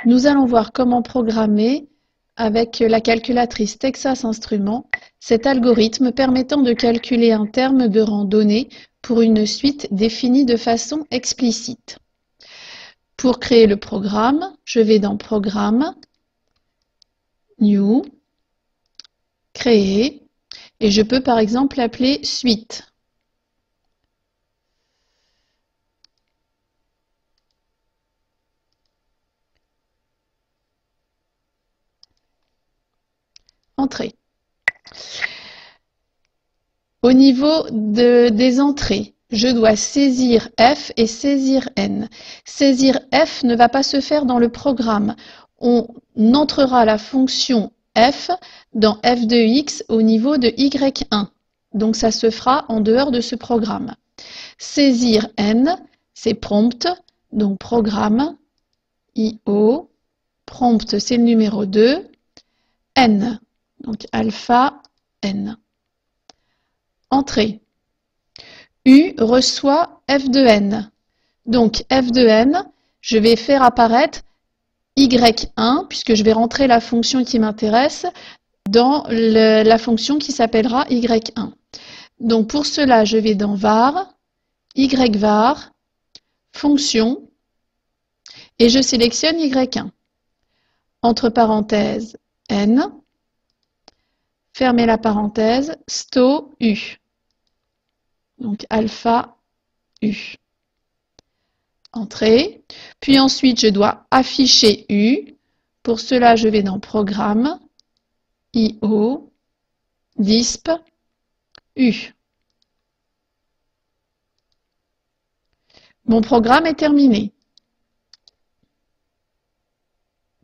Nous allons voir comment programmer avec la calculatrice Texas Instruments cet algorithme permettant de calculer un terme de rang donné pour une suite définie de façon explicite. Pour créer le programme, je vais dans Programme, New, Créer, et je peux par exemple l'appeler Suite. Entrée. Au niveau des entrées, je dois saisir F et saisir N. Saisir F ne va pas se faire dans le programme. On entrera la fonction F dans f de x au niveau de y1. Donc ça se fera en dehors de ce programme. Saisir N, c'est prompt, donc programme, IO, prompt c'est le numéro 2, N, donc alpha N. Entrée. U reçoit f de n. Donc f de n, je vais faire apparaître y1, puisque je vais rentrer la fonction qui m'intéresse dans la fonction qui s'appellera y1. Donc pour cela, je vais dans var, yvar, fonction, et je sélectionne y1. Entre parenthèses, n, fermez la parenthèse, sto u. Donc alpha U. Entrée. Puis ensuite, je dois afficher U. Pour cela, je vais dans Programme, IO, DISP, U. Mon programme est terminé.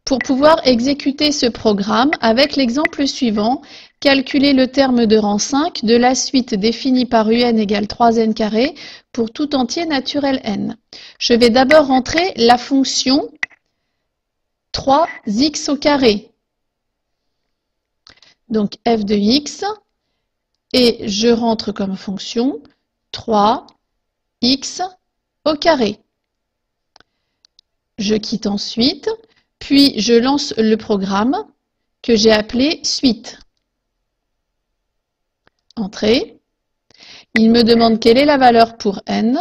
Pour pouvoir exécuter ce programme, avec l'exemple suivant, calculer le terme de rang 5 de la suite définie par un égale 3n carré pour tout entier naturel n. Je vais d'abord rentrer la fonction 3x au carré. Donc f de x, et je rentre comme fonction 3x au carré. Je quitte ensuite. Puis, je lance le programme que j'ai appelé suite. Entrée. Il me demande quelle est la valeur pour n.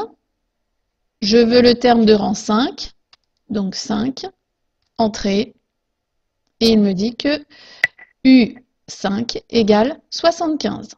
Je veux le terme de rang 5, donc 5. Entrée. Et il me dit que U5 égale 75.